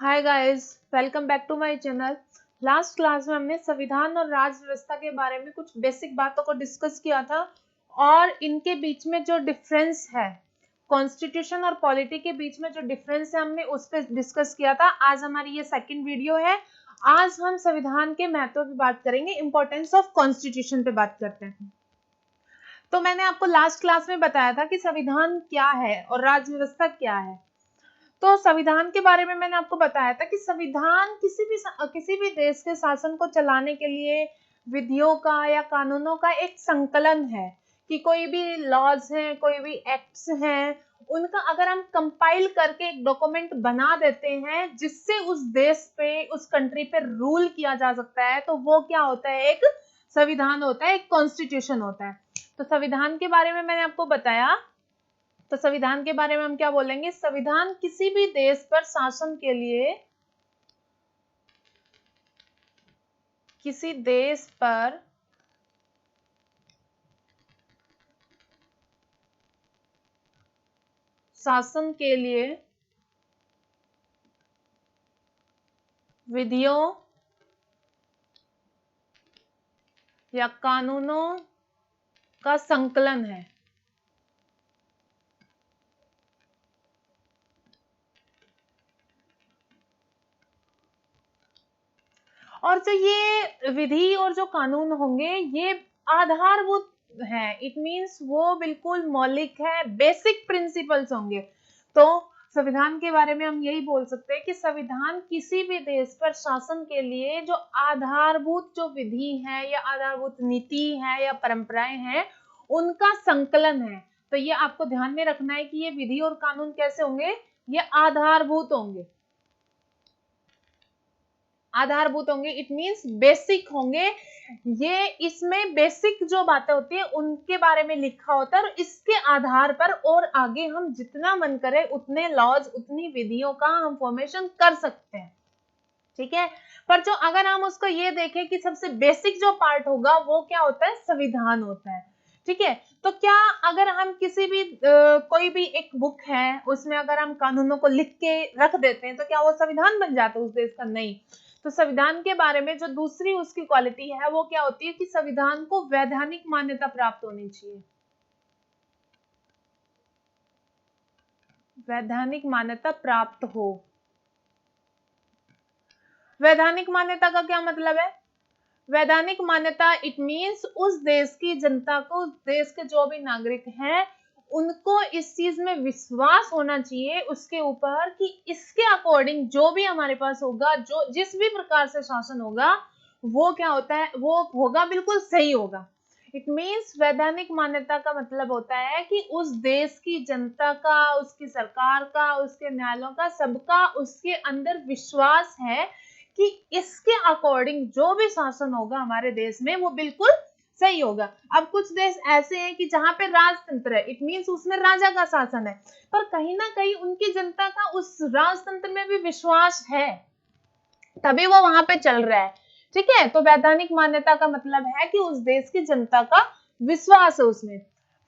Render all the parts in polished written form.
Hi guys, welcome back to my channel. Last class में हमने संविधान और राज व्यवस्था के बारे में कुछ बेसिक बातों को डिस्कस किया था और इनके बीच में जो डिफरेंस है, कॉन्स्टिट्यूशन और पॉलिटी के बीच में जो डिफरेंस है, हमने उस पर डिस्कस किया था। आज हमारी ये सेकंड वीडियो है। आज हम संविधान के महत्व पे बात करेंगे, इंपॉर्टेंस ऑफ कॉन्स्टिट्यूशन पे बात करते हैं। तो मैंने आपको लास्ट क्लास में बताया था कि संविधान क्या है और राज व्यवस्था क्या है। तो संविधान के बारे में मैंने आपको बताया था कि संविधान किसी भी देश के शासन को चलाने के लिए विधियों का या कानूनों का एक संकलन है कि कोई भी लॉज हैं, कोई भी एक्ट्स हैं, उनका अगर हम कंपाइल करके एक डॉक्यूमेंट बना देते हैं जिससे उस देश पे, उस कंट्री पे रूल किया जा सकता है, तो वो क्या होता है? एक संविधान होता है, एक कॉन्स्टिट्यूशन होता है। तो संविधान के बारे में मैंने आपको बताया। तो संविधान के बारे में हम क्या बोलेंगे? संविधान किसी भी देश पर शासन के लिए, किसी देश पर शासन के लिए विधियों या कानूनों का संकलन है। और जो ये विधि और जो कानून होंगे, ये आधारभूत है। इट मींस वो बिल्कुल मौलिक है, बेसिक प्रिंसिपल्स होंगे। तो संविधान के बारे में हम यही बोल सकते हैं कि संविधान किसी भी देश पर शासन के लिए जो आधारभूत जो विधि है या आधारभूत नीति है या परंपराएं हैं, उनका संकलन है। तो ये आपको ध्यान में रखना है कि ये विधि और कानून कैसे होंगे? ये आधारभूत होंगे। आधारभूत होंगे, इट मींस बेसिक होंगे। ये इसमें बेसिक जो बातें होती है उनके बारे में लिखा होता है और इसके आधार पर और आगे हम जितना मन करे उतने लॉज, उतनी विधियों का हम फॉर्मेशन कर सकते हैं। ठीक है। पर जो अगर हम उसको ये देखें कि सबसे बेसिक जो पार्ट होगा वो क्या होता है? संविधान होता है। ठीक है। तो क्या अगर हम किसी भी कोई भी एक बुक है, उसमें अगर हम कानूनों को लिख के रख देते हैं तो क्या वो संविधान बन जाता है उस देश का? नहीं। तो संविधान के बारे में जो दूसरी उसकी क्वालिटी है वो क्या होती है कि संविधान को वैधानिक मान्यता प्राप्त होनी चाहिए। वैधानिक मान्यता प्राप्त हो। वैधानिक मान्यता का क्या मतलब है? वैधानिक मान्यता इट मींस उस देश की जनता को, उस देश के जो भी नागरिक हैं, उनको इस चीज में विश्वास होना चाहिए उसके ऊपर कि इसके अकॉर्डिंग जो भी हमारे पास होगा, जो जिस भी प्रकार से शासन होगा, वो क्या होता है? वो होगा बिल्कुल सही होगा। इट मींस वैधानिक मान्यता का मतलब होता है कि उस देश की जनता का, उसकी सरकार का, उसके न्यायालयों का, सबका उसके अंदर विश्वास है कि इसके अकॉर्डिंग जो भी शासन होगा हमारे देश में वो बिल्कुल सही होगा। अब कुछ देश ऐसे हैं कि जहां पे राजतंत्र है, इट मींस उसमें राजा का शासन है, पर कहीं ना कहीं उनकी जनता का उस राजतंत्र में भी विश्वास है, तभी वो वहां पे चल रहा है। ठीक है। तो वैधानिक मान्यता का मतलब है कि उस देश की जनता का विश्वास है उसमें।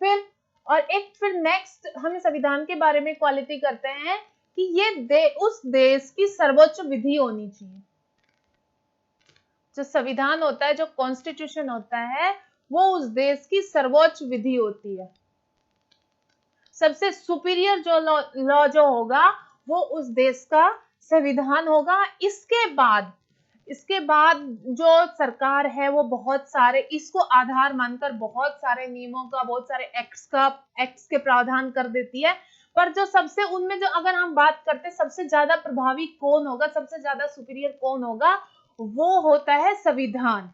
फिर नेक्स्ट हम संविधान के बारे में क्वालिटी करते हैं कि ये उस देश की सर्वोच्च विधि होनी चाहिए। जो संविधान होता है, जो कॉन्स्टिट्यूशन होता है, वो उस देश की सर्वोच्च विधि होती है। सबसे सुपीरियर जो लॉ जो होगा वो उस देश का संविधान होगा। इसके बाद जो सरकार है वो बहुत सारे इसको आधार मानकर बहुत सारे नियमों का, बहुत सारे एक्ट्स के प्रावधान कर देती है। पर जो सबसे उनमें जो अगर हम बात करते हैं सबसे ज्यादा प्रभावी कौन होगा, सबसे ज्यादा सुपीरियर कौन होगा, वो होता है संविधान।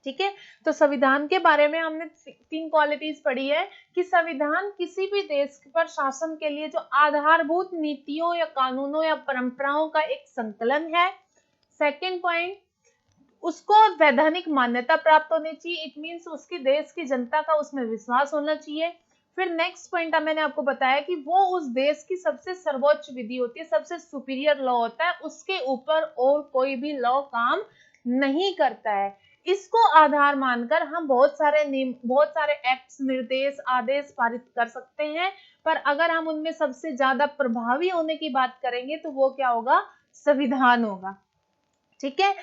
ठीक है। तो संविधान के बारे में हमने 3 क्वालिटीज पढ़ी है कि संविधान किसी भी देश पर शासन के लिए जो आधारभूत नीतियों या कानूनों या परंपराओं का एक संकलन है। सेकंड पॉइंट, उसको वैधानिक मान्यता प्राप्त होनी चाहिए। इट मींस उसकी देश की जनता का उसमें विश्वास होना चाहिए। फिर नेक्स्ट पॉइंट मैंने आपको बताया कि वो उस देश की सबसे सर्वोच्च विधि होती है, सबसे सुपीरियर लॉ होता है, उसके ऊपर और कोई भी लॉ काम नहीं करता है। इसको आधार मानकर हम बहुत सारे नियम, बहुत सारे एक्ट्स, निर्देश, आदेश पारित कर सकते हैं। पर अगर हम उनमें सबसे ज्यादा प्रभावी होने की बात करेंगे तो वो क्या होगा? संविधान होगा। ठीक है,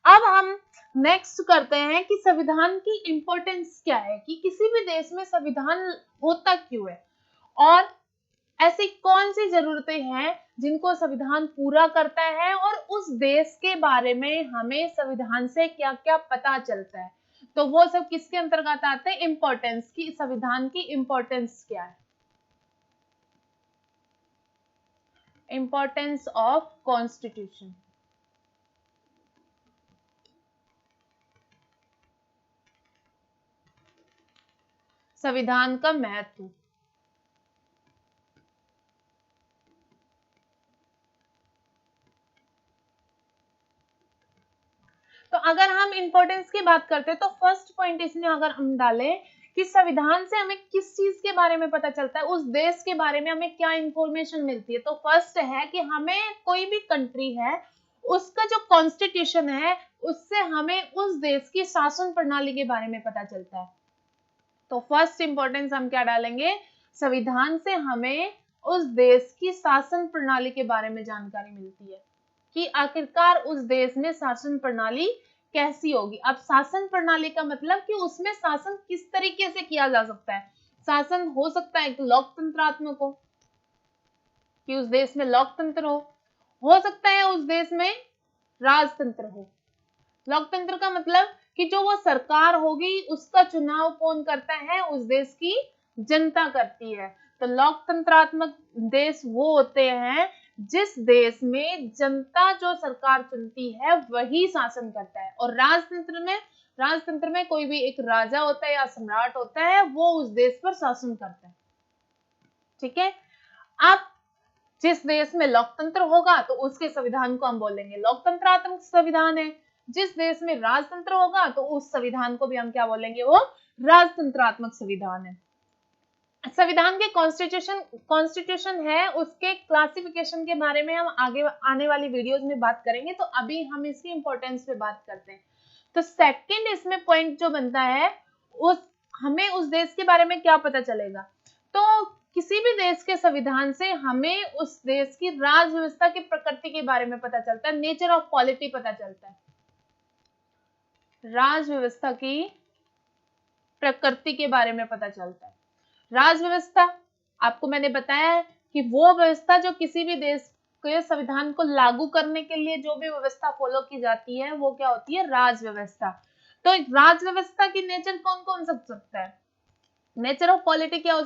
अब हम नेक्स्ट करते हैं कि संविधान की इंपॉर्टेंस क्या है, कि किसी भी देश में संविधान होता क्यों है और ऐसी कौन सी जरूरतें हैं जिनको संविधान पूरा करता है और उस देश के बारे में हमें संविधान से क्या क्या पता चलता है। तो वो सब किसके अंतर्गत आते हैं, इंपॉर्टेंस की। संविधान की इंपॉर्टेंस क्या है, इंपॉर्टेंस ऑफ कॉन्स्टिट्यूशन। संविधान का महत्व। तो अगर हम इंपॉर्टेंस की बात करते हैं तो फर्स्ट पॉइंट इसमें अगर हम डालें कि संविधान से हमें किस चीज के बारे में पता चलता है, उस देश के बारे में हमें क्या इंफॉर्मेशन मिलती है, तो फर्स्ट है कि हमें कोई भी कंट्री है उसका जो कॉन्स्टिट्यूशन है उससे हमें उस देश की शासन प्रणाली के बारे में पता चलता है। तो फर्स्ट इंपॉर्टेंस हम क्या डालेंगे, संविधान से हमें उस देश की शासन प्रणाली के बारे में जानकारी मिलती है कि आखिरकार उस देश में शासन प्रणाली कैसी होगी। अब शासन प्रणाली का मतलब कि उसमें शासन किस तरीके से किया जा सकता है। शासन हो सकता है कि लोकतंत्रात्मक हो, कि उस देश में लोकतंत्र हो सकता है उस देश में राजतंत्र हो। लोकतंत्र का मतलब कि जो वो सरकार होगी उसका चुनाव कौन करता है, उस देश की जनता करती है। तो लोकतंत्रात्मक देश वो होते हैं जिस देश में जनता जो सरकार चुनती है वही शासन करता है। और राजतंत्र में कोई भी एक राजा होता है या सम्राट होता है, वो उस देश पर शासन करता है। ठीक है, अब जिस देश में लोकतंत्र होगा तो उसके संविधान को हम बोलेंगे लोकतंत्रात्मक संविधान है। जिस देश में राजतंत्र होगा तो उस संविधान को भी हम क्या बोलेंगे, वो राजतंत्रात्मक संविधान है। संविधान के कॉन्स्टिट्यूशन है उसके क्लासिफिकेशन के बारे में हम आगे आने वाली वीडियोस में बात करेंगे, तो अभी हम इसकी इंपॉर्टेंस पे बात करते हैं। तो सेकंड इसमें पॉइंट जो बनता है, हमें उस देश के बारे में क्या पता चलेगा। तो किसी भी देश के संविधान से हमें उस देश की राज व्यवस्था की प्रकृति के बारे में पता चलता है, नेचर ऑफ पॉलिटी पता चलता है। राज व्यवस्था की प्रकृति के बारे में पता चलता है। राज व्यवस्था आपको मैंने बताया है कि वो व्यवस्था जो किसी भी देश के संविधान को लागू करने के लिए जो भी व्यवस्था फॉलो की जाती है वो क्या होती है, राज व्यवस्था। तो राज व्यवस्था की नेचर कौन कौन सा सकता है, नेचर ऑफ पॉलिटी क्या हो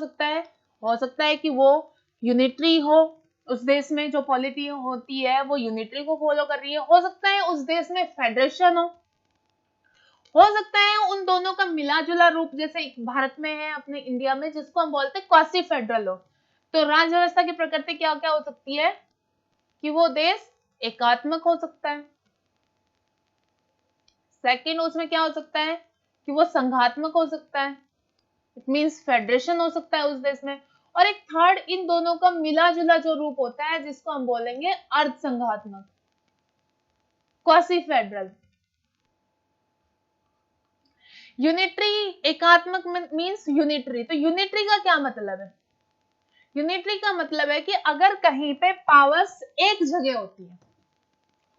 सकता है कि वो यूनिटरी हो, उस देश में जो पॉलिटी होती है वो यूनिटरी को फॉलो कर रही है। हो सकता है उस देश में फेडरेशन हो सकता है उन दोनों का मिला जुला रूप, जैसे भारत में है अपने इंडिया में जिसको हम बोलते हैं क्वासी फेडरल हो। तो राज्य व्यवस्था की प्रकृति क्या क्या हो सकती है कि वो देश एकात्मक हो सकता है। सेकंड उसमें क्या हो सकता है कि वो संघात्मक हो सकता है, इट मींस फेडरेशन हो सकता है उस देश में। और एक थर्ड इन दोनों का मिला जुला जो रूप होता है जिसको हम बोलेंगे अर्ध संघात्मक, क्वासी फेडरल। यूनिटरी एकात्मक मींस यूनिटरी। तो यूनिटरी का क्या मतलब है, यूनिटरी का मतलब है कि अगर कहीं पे पावर्स एक जगह होती है,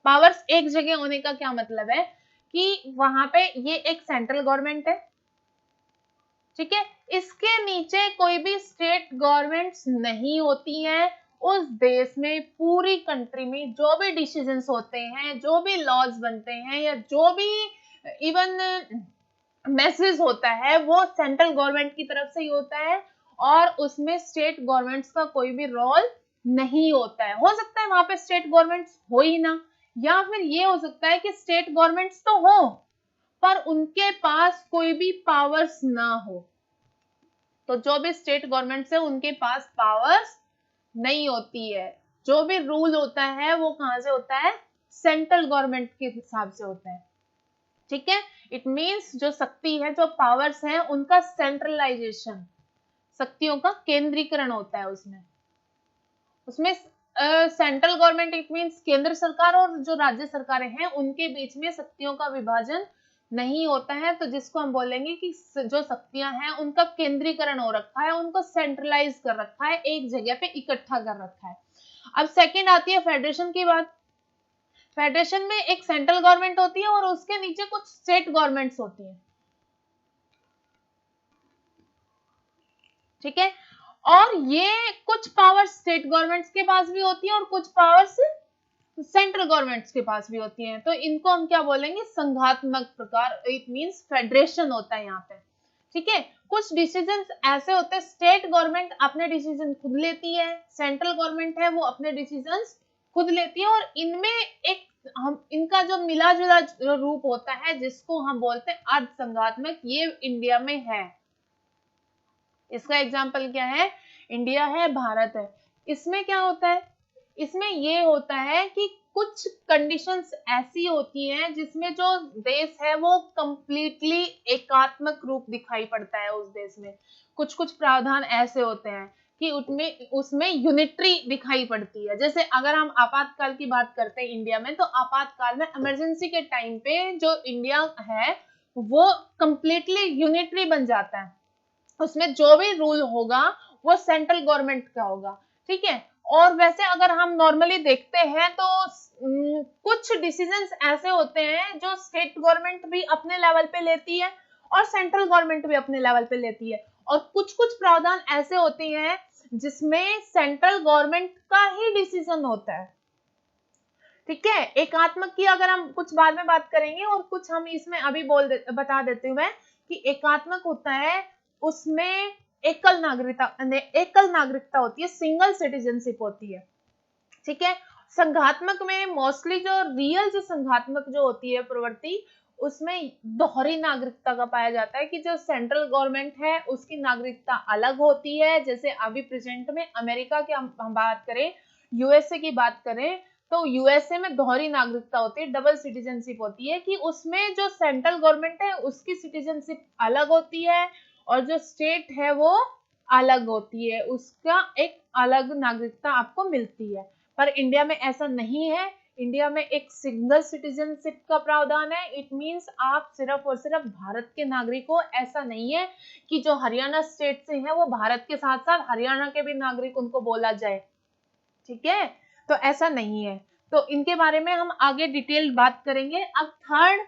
पावर्स एक जगह होने का क्या मतलब है कि वहां पे ये एक सेंट्रल गवर्नमेंट है, ठीक है, इसके नीचे कोई भी स्टेट गवर्नमेंट्स नहीं होती हैं। उस देश में पूरी कंट्री में जो भी डिसीजंस होते हैं, जो भी लॉज बनते हैं या जो भी इवन मैसेज होता है वो सेंट्रल गवर्नमेंट की तरफ से ही होता है और उसमें स्टेट गवर्नमेंट्स का कोई भी रोल नहीं होता है। हो सकता है वहां पे स्टेट गवर्नमेंट्स हो ही ना, या फिर ये हो सकता है कि स्टेट गवर्नमेंट्स तो हो पर उनके पास कोई भी पावर्स ना हो। तो जो भी स्टेट गवर्नमेंट्स है उनके पास पावर्स नहीं होती है, जो भी रूल होता है वो कहां से होता है, सेंट्रल गवर्नमेंट के हिसाब से होता है। ठीक है, इट मींस जो शक्ति है, जो पावर्स हैं उनका सेंट्रलाइजेशन, शक्तियों का केंद्रीकरण होता है उसमें सेंट्रल गवर्नमेंट इट मींस केंद्र सरकार और जो राज्य सरकारें हैं उनके बीच में शक्तियों का विभाजन नहीं होता है। तो जिसको हम बोलेंगे कि जो शक्तियां हैं उनका केंद्रीकरण हो रखा है, उनको सेंट्रलाइज कर रखा है, एक जगह पे इकट्ठा कर रखा है। अब सेकंड आती है फेडरेशन की बात। फेडरेशन में एक सेंट्रल गवर्नमेंट होती है और उसके नीचे कुछ स्टेट गवर्नमेंट्स होती हैं, ठीक है। और ये कुछ पावर्स स्टेट गवर्नमेंट्स के पास भी होती है और कुछ पावर्स सेंट्रल गवर्नमेंट्स के पास भी होती हैं। तो इनको हम क्या बोलेंगे, संघात्मक प्रकार, इट मींस फेडरेशन होता है यहाँ पे, ठीक है। कुछ डिसीजंस ऐसे होते हैं, स्टेट गवर्नमेंट अपने डिसीजन खुद लेती है, सेंट्रल गवर्नमेंट है वो अपने डिसीजंस खुद लेती है, और इनमें एक हम इनका जो मिला जुला रूप होता है जिसको हम बोलते हैं अर्ध संघात्मक, ये इंडिया में है। इसका एग्जाम्पल क्या है, इंडिया है, भारत है। इसमें क्या होता है, इसमें ये होता है कि कुछ कंडीशंस ऐसी होती हैं जिसमें जो देश है वो कंप्लीटली एकात्मक रूप दिखाई पड़ता है उस देश में। कुछ कुछ प्रावधान ऐसे होते हैं कि उसमें यूनिटरी दिखाई पड़ती है। जैसे अगर हम आपातकाल की बात करते हैं इंडिया में, तो आपातकाल में इमरजेंसी के टाइम पे जो इंडिया है वो कंप्लीटली यूनिटरी बन जाता है, उसमें जो भी रूल होगा वो सेंट्रल गवर्नमेंट का होगा, ठीक है। और वैसे अगर हम नॉर्मली देखते हैं तो कुछ डिसीजंस ऐसे होते हैं जो स्टेट गवर्नमेंट भी अपने लेवल पे लेती है और सेंट्रल गवर्नमेंट भी अपने लेवल पे लेती है, और कुछ कुछ प्रावधान ऐसे होते हैं जिसमें सेंट्रल गवर्नमेंट का ही डिसीजन होता है, ठीक है। एकात्मक की अगर हम कुछ बाद में बात करेंगे, और कुछ हम इसमें अभी बता देती हूँ मैं कि एकात्मक होता है उसमें एकल नागरिकता होती है, सिंगल सिटीजनशिप होती है, ठीक है। संघात्मक में मोस्टली जो रियल जो संघात्मक जो होती है प्रवृत्ति, उसमें दोहरी नागरिकता का पाया जाता है कि जो सेंट्रल गवर्नमेंट है उसकी नागरिकता अलग होती है। जैसे अभी प्रेजेंट में अमेरिका की हम बात करें, यूएसए की बात करें, तो यूएसए में दोहरी नागरिकता होती है, डबल सिटीजनशिप होती है, कि उसमें जो सेंट्रल गवर्नमेंट है उसकी सिटीजनशिप अलग होती है और जो स्टेट है वो अलग होती है, उसका एक अलग नागरिकता आपको मिलती है। पर इंडिया में ऐसा नहीं है, इंडिया में एक सिंगल सिटीजनशिप का प्रावधान है। इट मींस आप सिर्फ और सिर्फ भारत के नागरिक हो। ऐसा नहीं है कि जो हरियाणा स्टेट से है वो भारत के साथ साथ हरियाणा के भी नागरिक उनको बोला जाए, ठीक है, तो ऐसा नहीं है। तो इनके बारे में हम आगे डिटेल बात करेंगे। अब थर्ड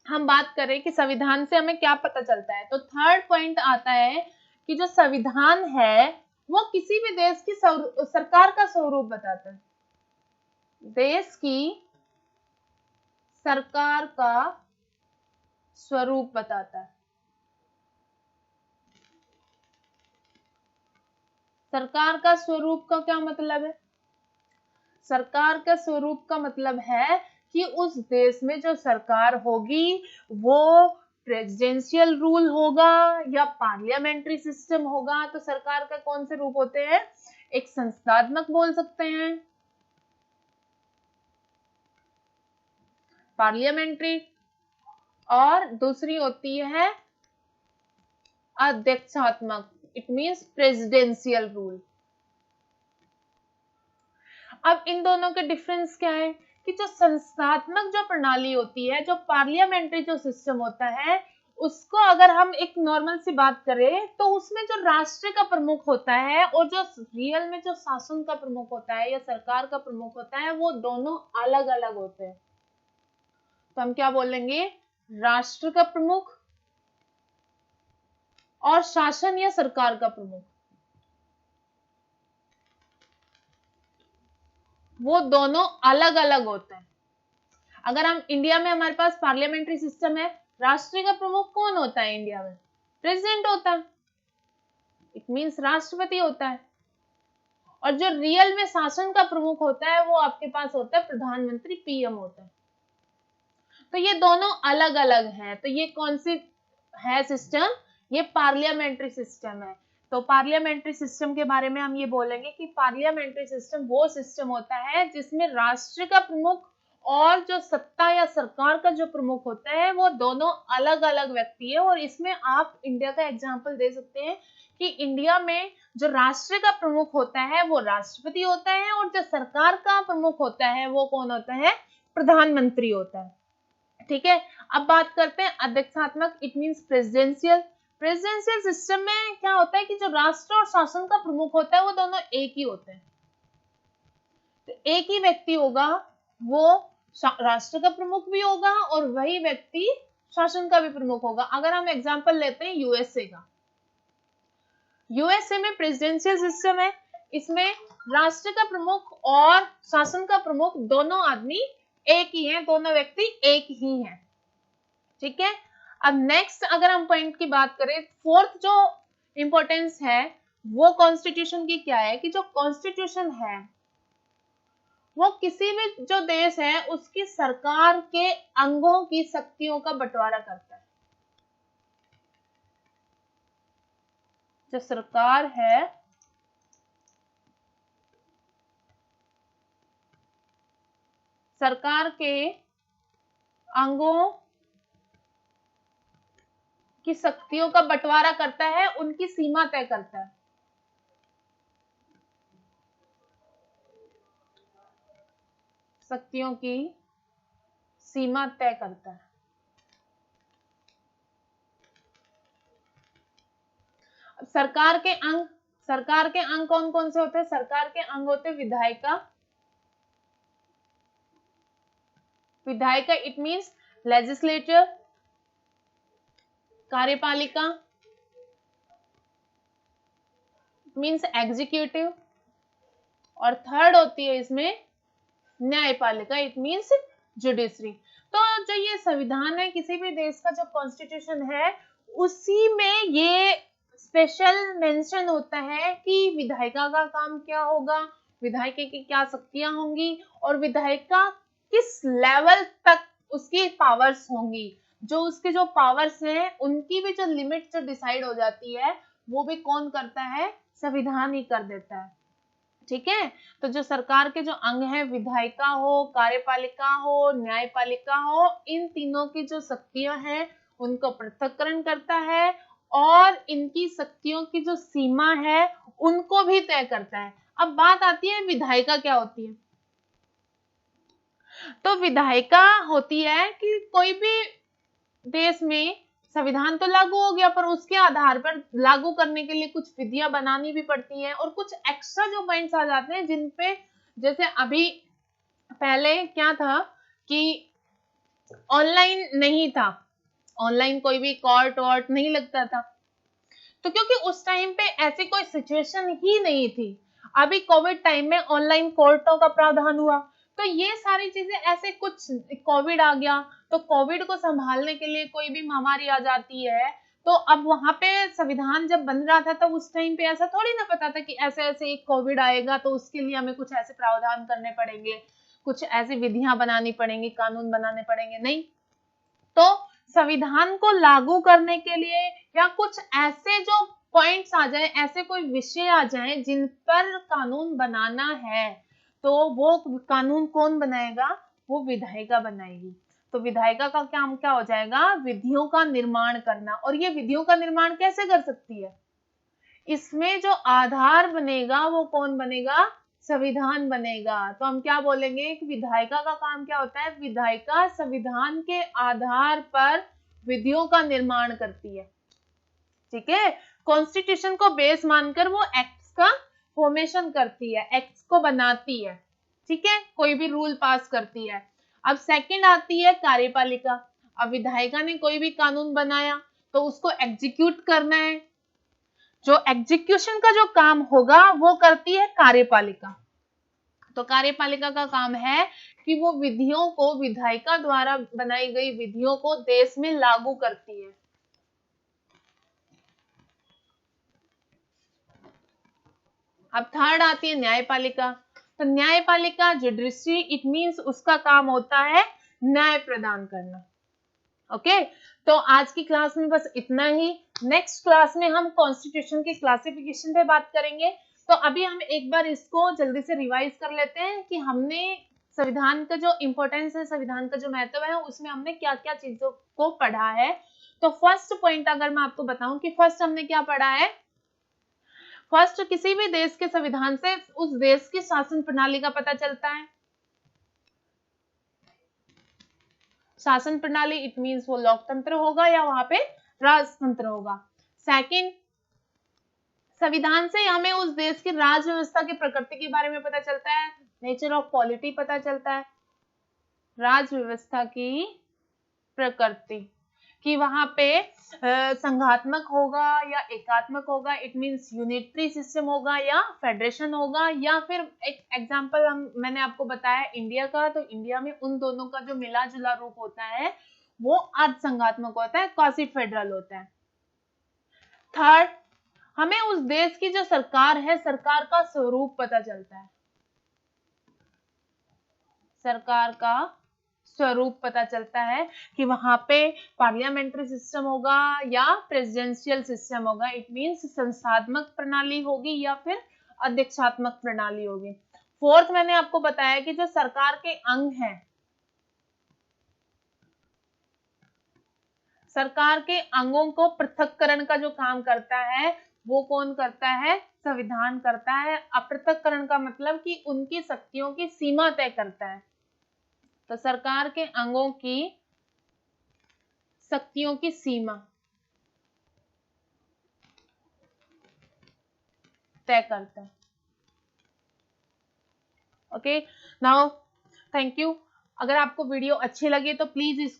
हम बात करें कि संविधान से हमें क्या पता चलता है, तो थर्ड पॉइंट आता है कि जो संविधान है वो किसी भी देश की सरकार का स्वरूप बताता है, देश की सरकार का स्वरूप बताता है। सरकार का स्वरूप का क्या मतलब है, सरकार का स्वरूप का मतलब है कि उस देश में जो सरकार होगी वो प्रेसिडेंशियल रूल होगा या पार्लियामेंट्री सिस्टम होगा। तो सरकार का कौन से रूप होते हैं, एक संस्थात्मक बोल सकते हैं, पार्लियामेंट्री, और दूसरी होती है अध्यक्षात्मक, इट मींस प्रेसिडेंशियल रूल। अब इन दोनों के डिफरेंस क्या है कि जो संस्थात्मक जो प्रणाली होती है, जो पार्लियामेंट्री जो सिस्टम होता है, उसको अगर हम एक नॉर्मल सी बात करें तो उसमें जो राष्ट्र का प्रमुख होता है और जो रियल में जो शासन का प्रमुख होता है या सरकार का प्रमुख होता है, वो दोनों अलग अलग होते हैं। तो हम क्या बोलेंगे, राष्ट्र का प्रमुख और शासन या सरकार का प्रमुख, वो दोनों अलग अलग होते हैं। अगर हम इंडिया में हमारे पास पार्लियामेंट्री सिस्टम है, राष्ट्र का प्रमुख कौन होता है इंडिया में, प्रेसिडेंट होता है, इट मींस राष्ट्रपति होता है। और जो रियल में शासन का प्रमुख होता है वो आपके पास होता है प्रधानमंत्री, पीएम होता है। तो ये दोनों अलग अलग हैं। तो ये कौन सी है सिस्टम, ये पार्लियामेंट्री सिस्टम है। तो पार्लियामेंट्री सिस्टम के बारे में हम ये बोलेंगे कि पार्लियामेंट्री सिस्टम वो सिस्टम होता है जिसमें राष्ट्र का प्रमुख और जो सत्ता या सरकार का जो प्रमुख होता है वो दोनों अलग अलग व्यक्ति है। और इसमें आप इंडिया का एग्जांपल दे सकते हैं कि इंडिया में जो राष्ट्र का प्रमुख होता है वो राष्ट्रपति होता है और जो सरकार का प्रमुख होता है वो कौन होता है, प्रधानमंत्री होता है, ठीक है। अब बात करते हैं अध्यक्षात्मक, it means presidential. Presidential system में क्या होता है कि जो राष्ट्र और शासन का प्रमुख होता है वो दोनों एक ही होते हैं। तो एक ही व्यक्ति होगा वो राष्ट्र का प्रमुख भी होगा और वही व्यक्ति शासन का भी प्रमुख होगा। अगर हम एग्जांपल लेते हैं यूएसए का, यूएसए में प्रेसिडेंशियल सिस्टम है, इसमें राष्ट्र का प्रमुख और शासन का प्रमुख दोनों आदमी एक ही हैं, दोनों व्यक्ति एक ही हैं, ठीक है। अब नेक्स्ट अगर हम पॉइंट की बात करें, फोर्थ जो इंपॉर्टेंस है वो कॉन्स्टिट्यूशन की क्या है कि जो कॉन्स्टिट्यूशन है वो किसी भी जो देश है उसकी सरकार के अंगों की शक्तियों का बंटवारा करता है। जो सरकार है सरकार के अंगों की शक्तियों का बंटवारा करता है, उनकी सीमा तय करता है। शक्तियों की सीमा तय करता है। सरकार के अंग कौन कौन से होते हैं? सरकार के अंग होते हैं विधायिका इट मींस लेजिस्लेचर, कार्यपालिका मींस एग्जीक्यूटिव, और थर्ड होती है इसमें न्यायपालिका इट मींस जुडिशरी। तो जो ये संविधान है किसी भी देश का, जो कॉन्स्टिट्यूशन है, उसी में ये स्पेशल मेंशन होता है कि विधायिका का काम क्या होगा, विधायिका की क्या शक्तियां होंगी और विधायिका किस लेवल तक उसकी पावर्स होंगी। जो उसके जो पावर्स हैं उनकी भी जो लिमिट जो डिसाइड हो जाती है वो भी कौन करता है? संविधान ही कर देता है, ठीक है। तो जो सरकार के जो अंग हैं, विधायिका हो, कार्यपालिका हो, न्यायपालिका हो, इन तीनों की जो शक्तियां हैं उनको पृथक्करण करता है और इनकी शक्तियों की जो सीमा है उनको भी तय करता है। अब बात आती है विधायिका क्या होती है। तो विधायिका होती है कि कोई भी देश में संविधान तो लागू हो गया पर उसके आधार पर लागू करने के लिए कुछ विधियां बनानी भी पड़ती हैं और कुछ एक्स्ट्रा जो पॉइंट्स आ जाते हैं जिन पे, जैसे अभी पहले क्या था कि ऑनलाइन नहीं था, ऑनलाइन कोई भी कोर्ट वॉर्ट नहीं लगता था, तो क्योंकि उस टाइम पे ऐसी कोई सिचुएशन ही नहीं थी। अभी कोविड टाइम में ऑनलाइन कोर्टों का प्रावधान हुआ, तो ये सारी चीजें ऐसे, कुछ कोविड आ गया तो कोविड को संभालने के लिए कोई भी महामारी आ जाती है, तो अब वहां पे संविधान जब बन रहा था तो उस टाइम पे ऐसा थोड़ी ना पता था कि ऐसे ऐसे एक कोविड आएगा तो उसके लिए हमें कुछ ऐसे प्रावधान करने पड़ेंगे, कुछ ऐसी विधियां बनानी पड़ेंगी, कानून बनाने पड़ेंगे, नहीं। तो संविधान को लागू करने के लिए या कुछ ऐसे जो पॉइंट्स आ जाए, ऐसे कोई विषय आ जाए जिन पर कानून बनाना है, तो वो कानून कौन बनाएगा? वो विधायिका बनाएगी। तो विधायिका का काम क्या हो जाएगा? विधियों का निर्माण करना। और ये विधियों का निर्माण कैसे कर सकती है? इसमें जो आधार बनेगा वो कौन बनेगा? संविधान बनेगा। तो हम क्या बोलेंगे कि विधायिका का काम क्या होता है? विधायिका संविधान के आधार पर विधियों का निर्माण करती है, ठीक है। कॉन्स्टिट्यूशन को बेस मानकर वो एक्ट्स का फॉर्मेशन करती है, एक्ट्स को बनाती है, ठीक है, कोई भी रूल पास करती है। अब सेकंड आती है कार्यपालिका। अब विधायिका ने कोई भी कानून बनाया तो उसको एग्जीक्यूट करना है, जो एग्जीक्यूशन का जो काम होगा वो करती है कार्यपालिका। तो कार्यपालिका का काम है कि वो विधियों को, विधायिका द्वारा बनाई गई विधियों को देश में लागू करती है। अब थर्ड आती है न्यायपालिका। तो न्यायपालिका जुडिशरी इट मींस उसका काम होता है न्याय प्रदान करना। ओके, तो आज की क्लास में बस इतना ही। नेक्स्ट क्लास में हम कॉन्स्टिट्यूशन की क्लासिफिकेशन पे बात करेंगे। तो अभी हम एक बार इसको जल्दी से रिवाइज कर लेते हैं कि हमने संविधान का जो इंपॉर्टेंस है, संविधान का जो महत्व है, उसमें हमने क्या क्या चीजों को पढ़ा है। तो फर्स्ट पॉइंट अगर मैं आपको बताऊं कि फर्स्ट हमने क्या पढ़ा है, फर्स्ट किसी भी देश के संविधान से उस देश की शासन प्रणाली का पता चलता है। शासन प्रणाली इट मींस वो लोकतंत्र होगा या वहां पे राजतंत्र होगा। सेकंड, संविधान से हमें उस देश की राज व्यवस्था की प्रकृति के बारे में पता चलता है, नेचर ऑफ पॉलिटी पता चलता है। राज व्यवस्था की प्रकृति, कि वहां पे संघात्मक होगा या एकात्मक होगा, इट मींस यूनिटरी सिस्टम होगा या फेडरेशन होगा, या फिर एक एग्जांपल मैंने आपको बताया इंडिया का, तो इंडिया में उन दोनों का जो मिला जुला रूप होता है वो अर्ध संघात्मक होता है, क्वासी फेडरल होता है। थर्ड, हमें उस देश की जो सरकार है, सरकार का स्वरूप पता चलता है, सरकार का स्वरूप पता चलता है कि वहां पे पार्लियामेंट्री सिस्टम होगा या प्रेसिडेंशियल सिस्टम होगा, इट मींस संस्थात्मक प्रणाली होगी या फिर अध्यक्षात्मक प्रणाली होगी। फोर्थ, मैंने आपको बताया कि जो सरकार के अंग हैं, सरकार के अंगों को पृथक्करण का जो काम करता है वो कौन करता है? संविधान करता है। अपृथक्करण का मतलब कि उनकी शक्तियों की सीमा तय करता है। तो सरकार के अंगों की शक्तियों की सीमा तय करता है। Okay, now thank you. अगर आपको वीडियो अच्छी लगी तो प्लीज इसको